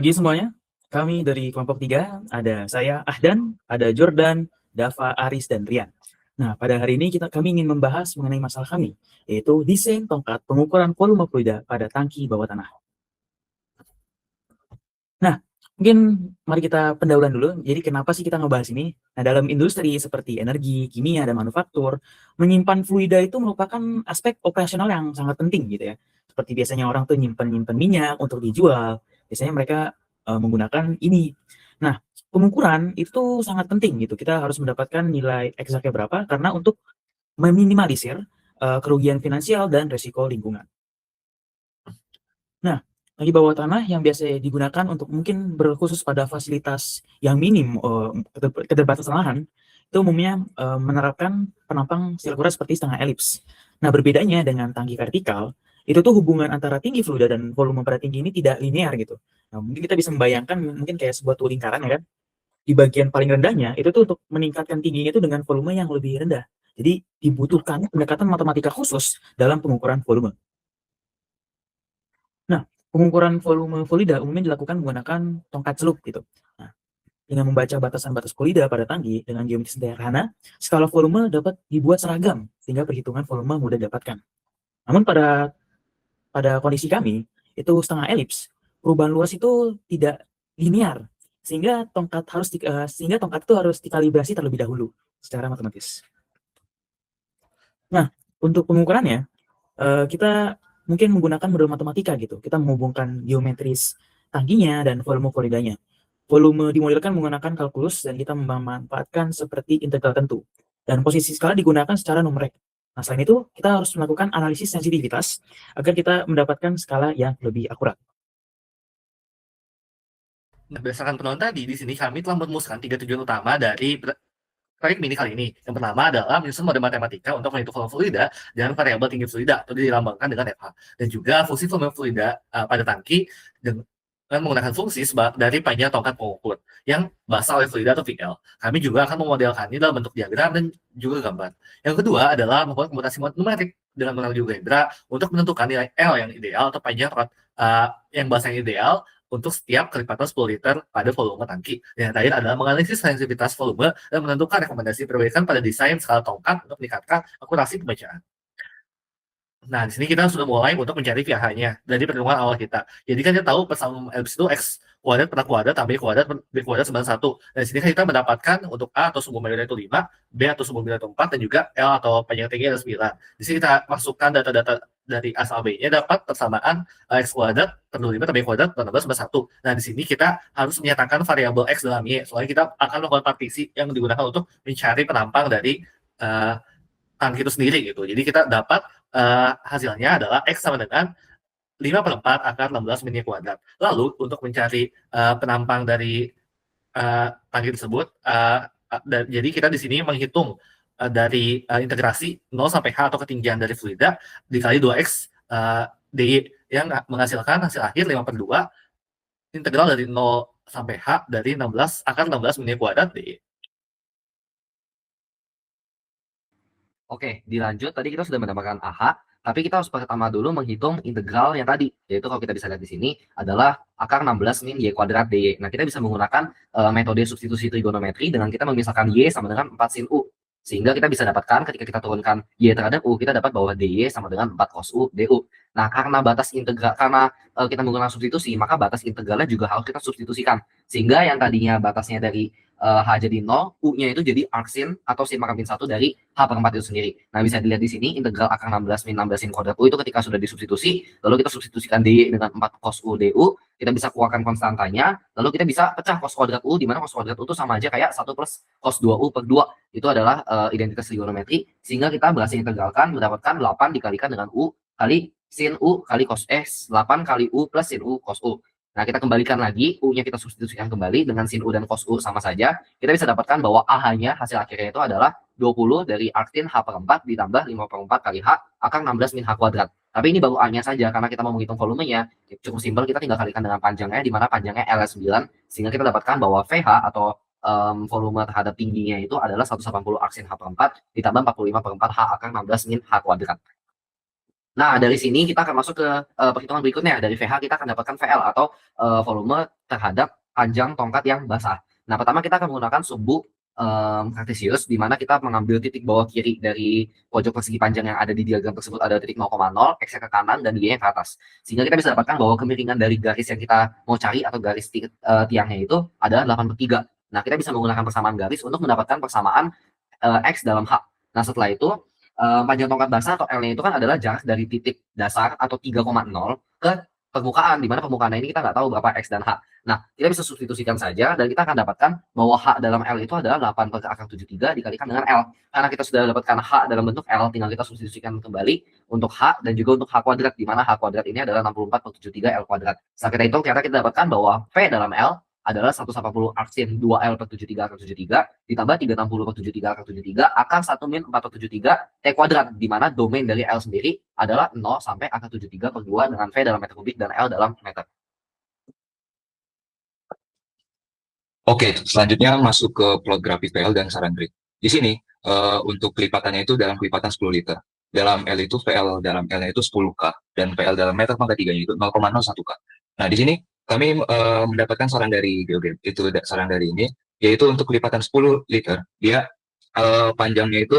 Pagi semuanya, kami dari kelompok 3, ada saya Ahdan, ada Jordan, Dava, Aris, dan Rian. Nah, pada hari ini kami ingin membahas mengenai masalah kami, yaitu desain tongkat pengukuran volume fluida pada tangki bawah tanah. Nah, mungkin mari kita pendahuluan dulu. Jadi kenapa sih kita ngebahas ini? Nah, dalam industri seperti energi, kimia, dan manufaktur, menyimpan fluida itu merupakan aspek operasional yang sangat penting gitu ya. Seperti biasanya orang tuh nyimpen-nyimpen minyak untuk dijual. Biasanya mereka menggunakan ini. Nah, pengukuran itu sangat penting gitu. Kita harus mendapatkan nilai eksaknya berapa karena untuk meminimalisir kerugian finansial dan resiko lingkungan. Nah, di bawah tanah yang biasa digunakan untuk mungkin berkhusus pada fasilitas yang minim, keterbatasan lahan, itu umumnya, menerapkan penampang sirkular seperti setengah elips. Nah, berbedanya dengan tangki vertikal, itu tuh hubungan antara tinggi fluida dan volume pada tinggi ini tidak linear gitu. Nah, mungkin kita bisa membayangkan mungkin kayak sebuah tuh lingkaran ya kan, di bagian paling rendahnya itu tuh untuk meningkatkan tingginya itu dengan volume yang lebih rendah. Jadi dibutuhkan pendekatan matematika khusus dalam pengukuran volume. Nah, pengukuran volume fluida umumnya dilakukan menggunakan tongkat celup gitu. Nah, dengan membaca batasan-batas fluida pada tangki dengan geometri sederhana, skala volume dapat dibuat seragam sehingga perhitungan volume mudah didapatkan. Namun pada kondisi kami itu setengah elips, perubahan luas itu tidak linear sehingga tongkat itu harus dikalibrasi terlebih dahulu secara matematis. Nah, untuk pengukurannya kita mungkin menggunakan model matematika gitu. Kita menghubungkan geometris tangkinya dan volume fluidanya. Volume dimodelkan menggunakan kalkulus dan kita memanfaatkan seperti integral tentu. Dan posisi skala digunakan secara numerik. Nah, selain itu, kita harus melakukan analisis sensitivitas agar kita mendapatkan skala yang lebih akurat. Nah, berdasarkan penuan tadi, di sini kami telah merumuskan 3 tujuan utama dari proyek mini kali ini. Yang pertama adalah menyusun model matematika untuk menghitung volume fluida dan variabel tinggi fluida atau dilambangkan dengan FH. Dan juga fungsi volume fluida pada tangki dengan menggunakan fungsi dari panjang tongkat pengukur yang basal oleh fluida atau VL. Kami juga akan memodelkannya dalam bentuk diagram dan juga gambar. Yang kedua adalah membuat komputasi numerik dengan mengenal GeoGebra untuk menentukan nilai L yang ideal atau panjang yang bahasa yang ideal untuk setiap kelipatan 10 liter pada volume tangki. Dan yang terakhir adalah menganalisis sensitivitas volume dan menentukan rekomendasi perbaikan pada desain skala tongkat untuk meningkatkan akurasi pembacaan. Nah, di sini kita sudah mulai untuk mencari pH-nya dari pertemuan awal kita. Jadi kan kita tahu persamaan elips itu X kuadrat per kuadrat tambah Y kuadrat per B kuadrat 91. Dan di sini kan kita mendapatkan untuk A atau sumbung miliar itu 5, B atau sumbung miliar itu 4, dan juga L atau panjang tinggi ada 9. Di sini kita masukkan data-data dari A sampai B-nya dapat persamaan X kuadrat per 25 tambah Y kuadrat per 16 tambah 1. Nah, di sini kita harus menyatakan variabel X dalam Y. Soalnya kita akan melakukan partisi yang digunakan untuk mencari penampang dari tangki itu sendiri gitu. Jadi kita dapat hasilnya adalah X sama dengan 5/4 akar 16 mini kuadrat. Lalu untuk mencari penampang dari tangki tersebut, jadi kita di sini menghitung dari integrasi 0 sampai H atau ketinggian dari fluida dikali 2X DY yang menghasilkan hasil akhir 5/2 integral dari 0 sampai H dari 16 akar 16 mini kuadrat DY. Oke, dilanjut. Tadi kita sudah mendapatkan AH, tapi kita harus pertama dulu menghitung integral yang tadi, yaitu kalau kita bisa lihat di sini adalah akar 16 min Y kuadrat DY. Nah, kita bisa menggunakan metode substitusi trigonometri dengan kita memisahkan Y sama dengan 4 sin U. Sehingga kita bisa dapatkan ketika kita turunkan Y terhadap U, kita dapat bahwa DY sama dengan 4 cos U DU. Nah, karena batas integral, karena kita menggunakan substitusi, maka batas integralnya juga harus kita substitusikan. Sehingga yang tadinya batasnya dari H jadi 0, U-nya itu jadi arc sin atau sin pangkat min 1 dari H/4 itu sendiri. Nah, bisa dilihat di sini integral akar 16 min 16 sin kuadrat U itu ketika sudah disubstitusi, lalu kita substitusikan DY dengan 4 cos U DU, kita bisa keluarkan konstantanya, lalu kita bisa pecah cos kuadrat U, di mana cos kuadrat U itu sama aja kayak 1 plus cos 2U per 2. Itu adalah identitas trigonometri, sehingga kita berhasil integralkan mendapatkan 8 dikalikan dengan U kali sin U kali cos 8 kali U plus sin U cos U. Nah, kita kembalikan lagi, U-nya kita substitusikan kembali dengan sin U dan cos U sama saja. Kita bisa dapatkan bahwa AH-nya, hasil akhirnya itu adalah 20 dari arctin H/4 ditambah 5/4 kali H akar 16 min H kuadrat. Tapi ini baru A-nya saja, karena kita mau menghitung volumenya, cukup simpel, kita tinggal kalikan dengan panjangnya, di mana panjangnya L9, sehingga kita dapatkan bahwa VH atau volume terhadap tingginya itu adalah 180 arctin H/4 ditambah 45/4 H akar 16 min H kuadrat. Nah, dari sini kita akan masuk ke perhitungan berikutnya. Dari VH kita akan dapatkan VL atau volume terhadap panjang tongkat yang basah. Nah, pertama kita akan menggunakan sumbu kartesius, di mana kita mengambil titik bawah kiri dari pojok persegi panjang yang ada di diagram tersebut ada titik 0,0, X-nya ke kanan, dan Y-nya ke atas. Sehingga kita bisa dapatkan bahwa kemiringan dari garis yang kita mau cari atau garis tiangnya itu adalah 8/3. Nah, kita bisa menggunakan persamaan garis untuk mendapatkan persamaan X dalam H. Nah, setelah itu panjang tongkat basah atau L-nya itu kan adalah jarak dari titik dasar atau 3,0 ke permukaan, di mana permukaan ini kita nggak tahu berapa X dan H. Nah, kita bisa substitusikan saja dan kita akan dapatkan bahwa H dalam L itu adalah 8/73 dikalikan dengan L. Karena kita sudah dapatkan H dalam bentuk L, tinggal kita substitusikan kembali untuk H dan juga untuk H kuadrat, di mana H kuadrat ini adalah 64/73 L kuadrat. Setelah kita hitung, ternyata kita dapatkan bahwa V dalam L adalah 180 aksin 2L per 73 akar 73 ditambah 360 per 73 akar 73 akar 1 min 4 per 73 T kuadrat, di mana domain dari L sendiri adalah 0 sampai akar 73 per 2 dengan V dalam meter kubik dan L dalam meter. Oke, selanjutnya masuk ke plot grafik PL dan saran grid. Di sini, untuk kelipatannya itu dalam kelipatan 10 liter. Dalam L itu PL dalam L-nya itu 10K, dan PL dalam meter pangkat 3-nya itu 0,01K. Nah, di sini kami mendapatkan saran dari GeoGeb, itu saran dari ini, yaitu untuk kelipatan 10 liter, dia panjangnya itu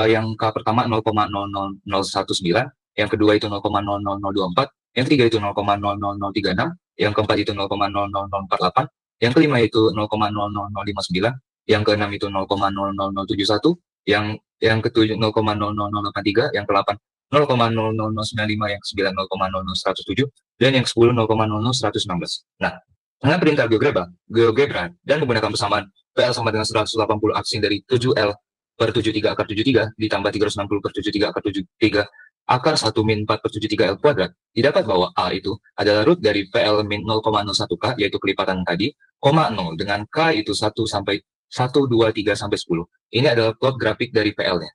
yang K pertama 0,00019, yang kedua itu 0,00024, yang ketiga itu 0,00036, yang keempat itu 0,00048, yang kelima itu 0,00059, yang keenam itu 0,00071, yang ketujuh 0,00083, yang ke-8 0,00095, yang ke-9 0,00107, dan yang ke-10 0,00116. Nah, dengan perintah GeoGebra dan menggunakan persamaan PL sama dengan 180 aksin dari 7L per 73 akar 73 ditambah 360 per 73 akar 73 akar 1 min 4 per 73 L kuadrat, didapat bahwa A itu adalah root dari PL min 0,01K, yaitu kelipatan tadi, 0 dengan K itu 1 sampai 1, 2, 3, sampai 10. Ini adalah plot grafik dari PL-nya.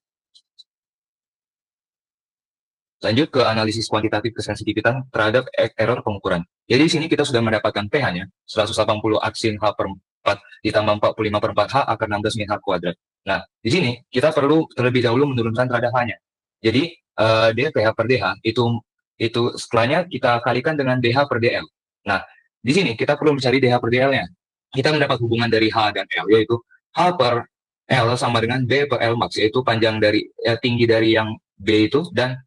Lanjut ke analisis kuantitatif kesensitifan terhadap error pengukuran. Jadi di sini kita sudah mendapatkan pH-nya 180 aksin H per 4 ditambah 45 per 4 H akar 16 min H kuadrat. Nah, di sini kita perlu terlebih dahulu menurunkan terhadap H-nya. Jadi pH per DH itu setelahnya kita kalikan dengan DH per DL. Nah, di sini kita perlu mencari DH per DL-nya. Kita mendapat hubungan dari H dan L, yaitu H per L sama dengan B per L max, yaitu panjang dari tinggi dari yang B itu dan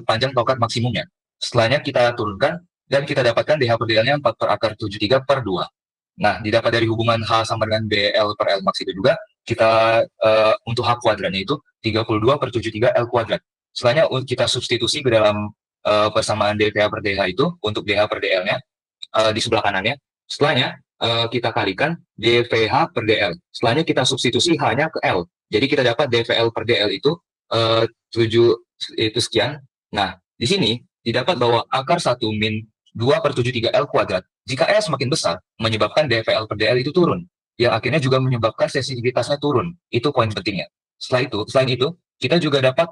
panjang tongkat maksimumnya. Setelahnya kita turunkan dan kita dapatkan DH per DL-nya 4 per akar 73 per 2. Nah, didapat dari hubungan H sama dengan BL per L max itu juga, kita untuk H kuadratnya itu 32 per 73 L kuadrat. Setelahnya kita substitusi ke dalam persamaan dPH per DH itu untuk DH per DL-nya di sebelah kanannya. Setelahnya kita kalikan dPH per DL. Setelahnya kita substitusi H-nya ke L. Jadi kita dapat dPL per DL itu 7 itu sekian. Nah, di sini didapat bahwa akar 1 min 2 per 73 L kuadrat, jika L semakin besar, menyebabkan dPL per DL itu turun, yang akhirnya juga menyebabkan sensitivitasnya turun. Itu poin pentingnya. Selain itu, kita juga dapat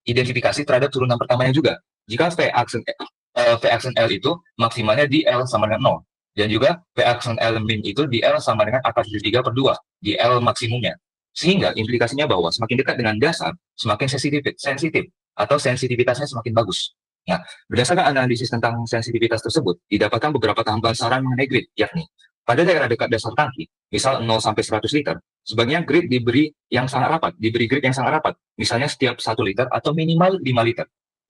identifikasi terhadap turunan pertamanya juga. Jika V aksen L itu maksimalnya di L sama dengan 0. Dan juga V aksen L min itu di L sama dengan akar 73 per 2, di L maksimumnya. Sehingga implikasinya bahwa semakin dekat dengan dasar, semakin sensitif atau sensitivitasnya semakin bagus. Nah, berdasarkan analisis tentang sensitivitas tersebut, didapatkan beberapa tambahan saran mengenai grid, yakni pada daerah dekat dasar tangki, misal 0 sampai 100 liter, sebaiknya grid diberi grid yang sangat rapat, misalnya setiap 1 liter atau minimal 5 liter.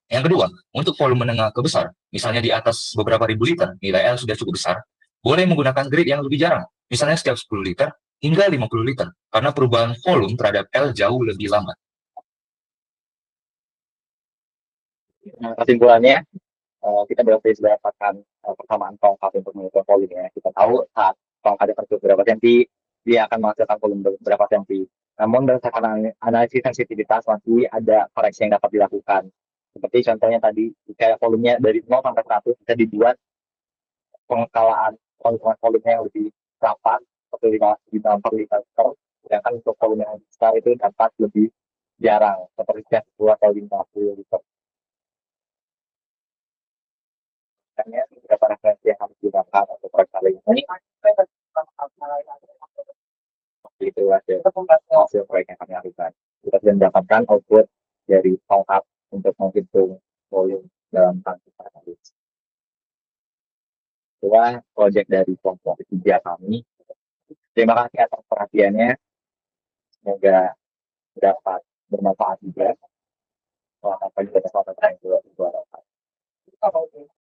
Yang kedua, untuk volume menengah ke besar, misalnya di atas beberapa ribu liter, nilai L sudah cukup besar, boleh menggunakan grid yang lebih jarang, misalnya setiap 10 liter hingga 50 liter, karena perubahan volume terhadap L jauh lebih lambat. Nah, kesimpulannya, kita berarti sudah dapatkan persamaan tongkat untuk mengukur volume ya. Kita tahu saat tongkatnya tertutup berapa senti, dia akan menghasilkan volume berapa senti. Namun berdasarkan analisis sensitivitas masih ada koreksi yang dapat dilakukan. Seperti contohnya tadi, jika volumenya dari 0 sampai 100 bisa dibuat pengekalaan volume yang lebih rapat, seperti 5 per liter, sedangkan untuk volume yang besar itu dapat lebih jarang, seperti 10 atau 50 liter. Beberapa referensi yang harus digunakan untuk proyek kali ini. Itu hasil proyek yang kami lakukan. Kita sudah mendapatkan output dari tongkat itulah proyek dari kelompok ketiga kami. Terima kasih atas perhatiannya. Semoga dapat bermanfaat juga. Selamat pagi, selamat pagi,